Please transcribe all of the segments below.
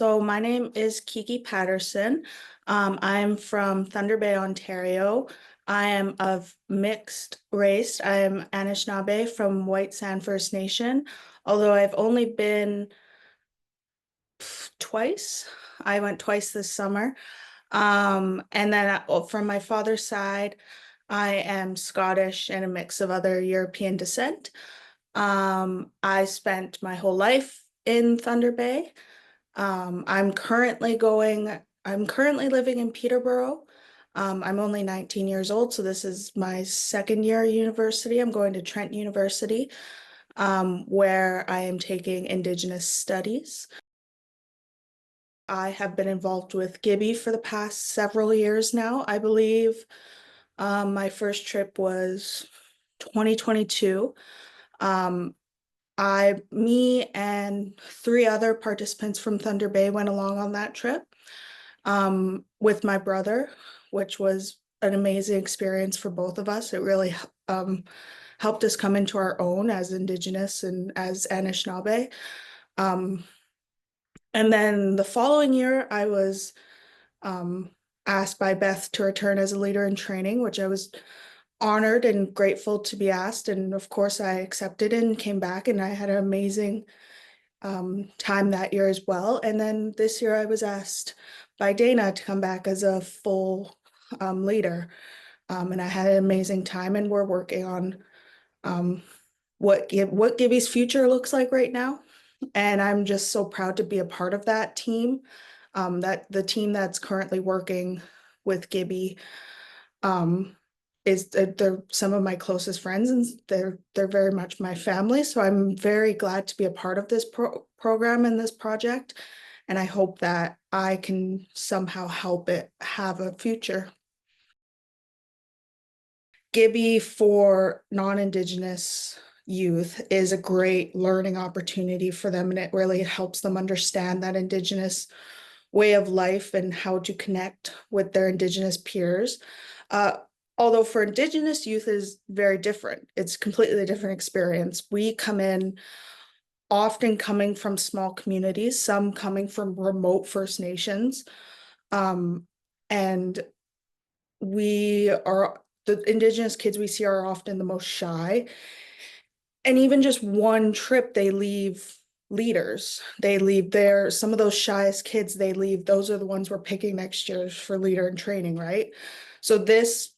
So my name is Kiki Paterson. I'm from Thunder Bay, Ontario. I am of mixed race. I am Anishinaabe from White Sand First Nation, although I've only been twice. I went twice this summer. And then from my father's side, I am Scottish and a mix of other European descent. I spent my whole life in Thunder Bay. I'm currently living in Peterborough. I'm only 19 years old, so this is my second year at university. I'm going to Trent University, where I am taking Indigenous studies. I have been involved with Gibby for the past several years now. I believe my first trip was 2022. Um, me and three other participants from Thunder Bay went along on that trip with my brother, which was an amazing experience for both of us. It really helped us come into our own as Indigenous and as Anishinaabe. Um, and then the following year, I was um, asked by Beth to return as a leader in training, which I was honored and grateful to be asked. And of course, I accepted and came back, and I had an amazing time that year as well. And then this year I was asked by Dana to come back as a full leader. And I had an amazing time, and we're working on um, what Gibby's future looks like right now. And I'm just so proud to be a part of that team, that the team that's currently working with Gibby um, they're some of my closest friends, and they're very much my family. So I'm very glad to be a part of this program and this project, and I hope that I can somehow help it have a future. Gibby for non-Indigenous youth is a great learning opportunity for them, and it really helps them understand that Indigenous way of life and how to connect with their Indigenous peers. Uh, Although for Indigenous youth is very different. It's completely a different experience. We come in often coming from small communities, some coming from remote First Nations. Um, and the Indigenous kids we see are often the most shy. And even just one trip, they leave leaders. They leave some of those shyest kids, they leave. Those are the ones we're picking next year for leader in training, right? So this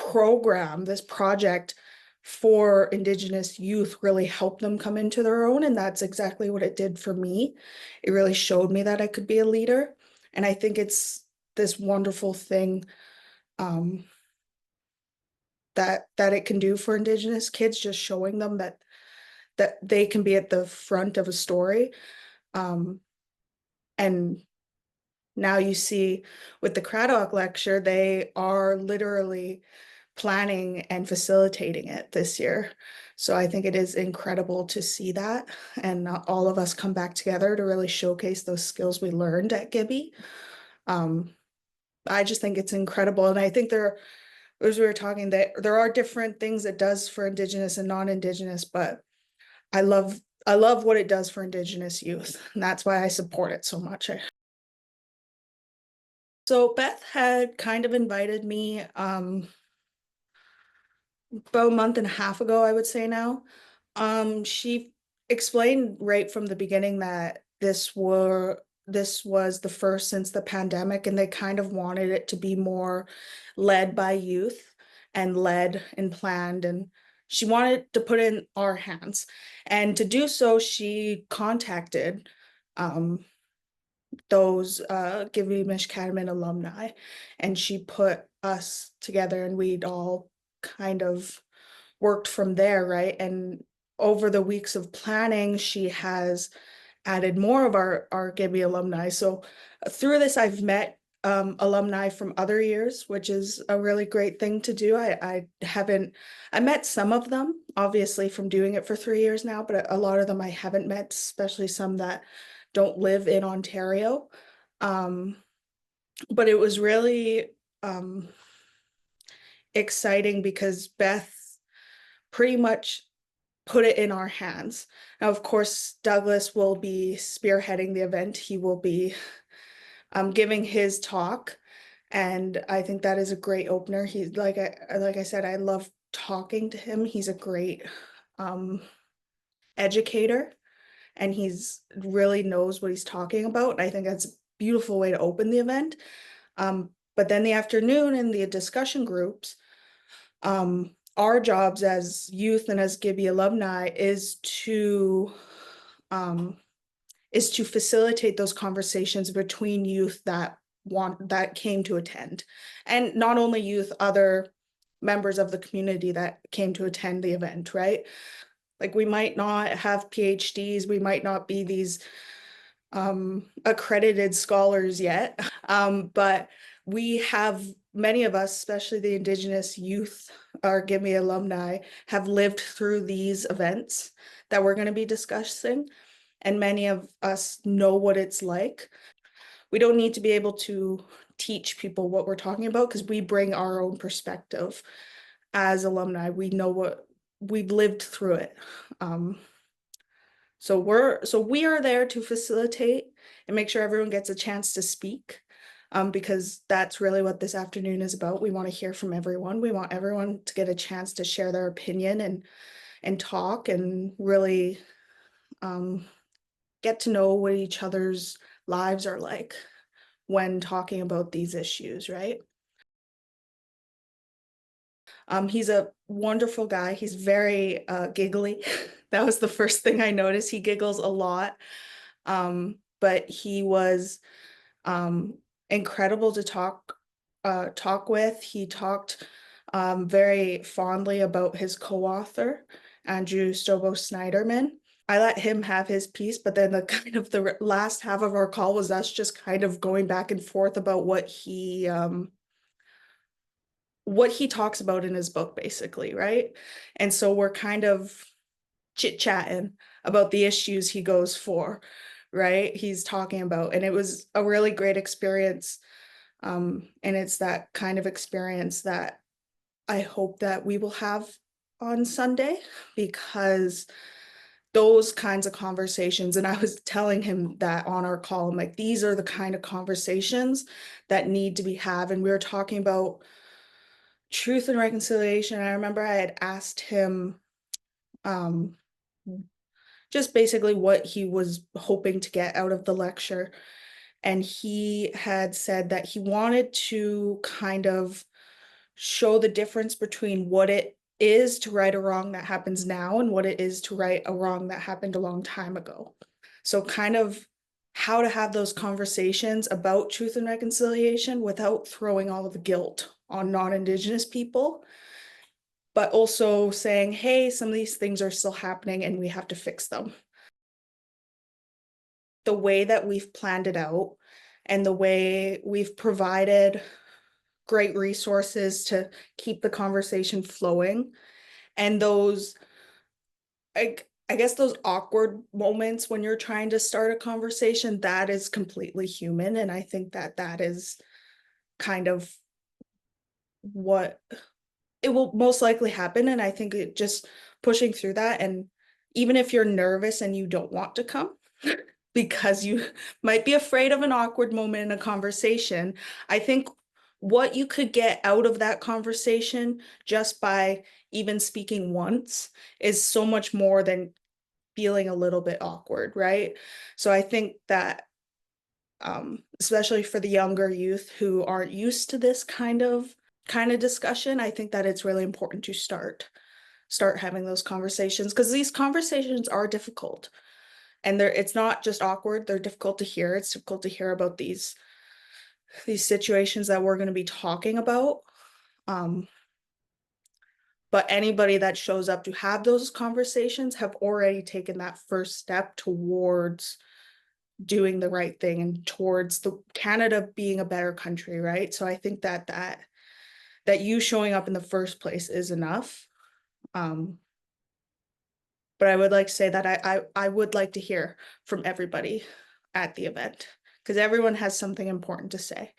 program, this project for Indigenous youth really helped them come into their own. And that's exactly what it did for me. It really showed me that I could be a leader. And I think it's this wonderful thing um, that it can do for Indigenous kids, just showing them that they can be at the front of a story. Um, and now you see with the Craddock Lecture, they are literally planning and facilitating it this year. So I think it is incredible to see that, and all of us come back together to really showcase those skills we learned at Gibby. Um, I just think it's incredible. And I think as we were talking, that there are different things it does for Indigenous and non-Indigenous, but I love what it does for Indigenous youth, and that's why I support it so much. So Beth had kind of invited me about a month and a half ago, I would say now. She explained right from the beginning that this was the first since the pandemic, and they kind of wanted it to be more led by youth and led and planned, and she wanted to put it in our hands. And to do so, she contacted um, those Gibimishkaadimin alumni, and she put us together, and we'd all kind of worked from there, right? And over the weeks of planning, she has added more of our Gibby alumni. So through this, I've met alumni from other years, which is a really great thing to do. I met some of them, obviously, from doing it for 3 years now, but a lot of them I haven't met, especially some that don't live in Ontario. Um, but it was really exciting because Beth pretty much put it in our hands. Now, of course, Douglas will be spearheading the event. He will be giving his talk, and I think that is a great opener. He's like I said, I love talking to him. He's a great educator, and he's really knows what he's talking about. I think that's a beautiful way to open the event. But then the afternoon in the discussion groups, our jobs as youth and as Gibi alumni is to facilitate those conversations between youth that came to attend, and not only youth, other members of the community that came to attend the event, right? Like, we might not have PhDs, we might not be these accredited scholars yet, but we have, many of us, especially the Indigenous youth, our Gibi alumni, have lived through these events that we're going to be discussing, and many of us know what it's like. We don't need to be able to teach people what we're talking about, because we bring our own perspective as alumni. We know what we've lived through it. So we are there to facilitate and make sure everyone gets a chance to speak, because that's really what this afternoon is about. We want to hear from everyone. We want everyone to get a chance to share their opinion and talk and really get to know what each other's lives are like when talking about these issues, right? He's a wonderful guy. He's very giggly. That was the first thing I noticed. He giggles a lot. But he was incredible to talk with. He talked very fondly about his co-author, Andrew Stobo Snyderman. I let him have his piece, but then the last half of our call was us just kind of going back and forth about what he talks about in his book, basically, right? And so we're kind of chit-chatting about the issues he goes for, right? He's talking about, and it was a really great experience. And it's that kind of experience that I hope that we will have on Sunday, because those kinds of conversations, and I was telling him that on our call, I'm like, these are the kind of conversations that need to be had. And we were talking about truth and reconciliation. I remember I had asked him just basically what he was hoping to get out of the lecture. And he had said that he wanted to kind of show the difference between what it is to right a wrong that happens now and what it is to right a wrong that happened a long time ago. So kind of how to have those conversations about truth and reconciliation without throwing all of the guilt on non-Indigenous people, but also saying, hey, some of these things are still happening and we have to fix them. The way that we've planned it out and the way we've provided great resources to keep the conversation flowing, and those, I guess those awkward moments when you're trying to start a conversation, that is completely human. And I think that that is kind of what it will most likely happen. And I think it just pushing through that. And even if you're nervous and you don't want to come because you might be afraid of an awkward moment in a conversation, I think what you could get out of that conversation just by even speaking once is so much more than feeling a little bit awkward, right? So I think that especially for the younger youth who aren't used to this kind of discussion, I think that it's really important to start having those conversations, because these conversations are difficult, and it's not just awkward, they're difficult to hear. It's difficult to hear about these situations that we're going to be talking about. But anybody that shows up to have those conversations have already taken that first step towards doing the right thing and towards Canada being a better country, right? So I think that you showing up in the first place is enough. But I would like to say that I would like to hear from everybody at the event, because everyone has something important to say.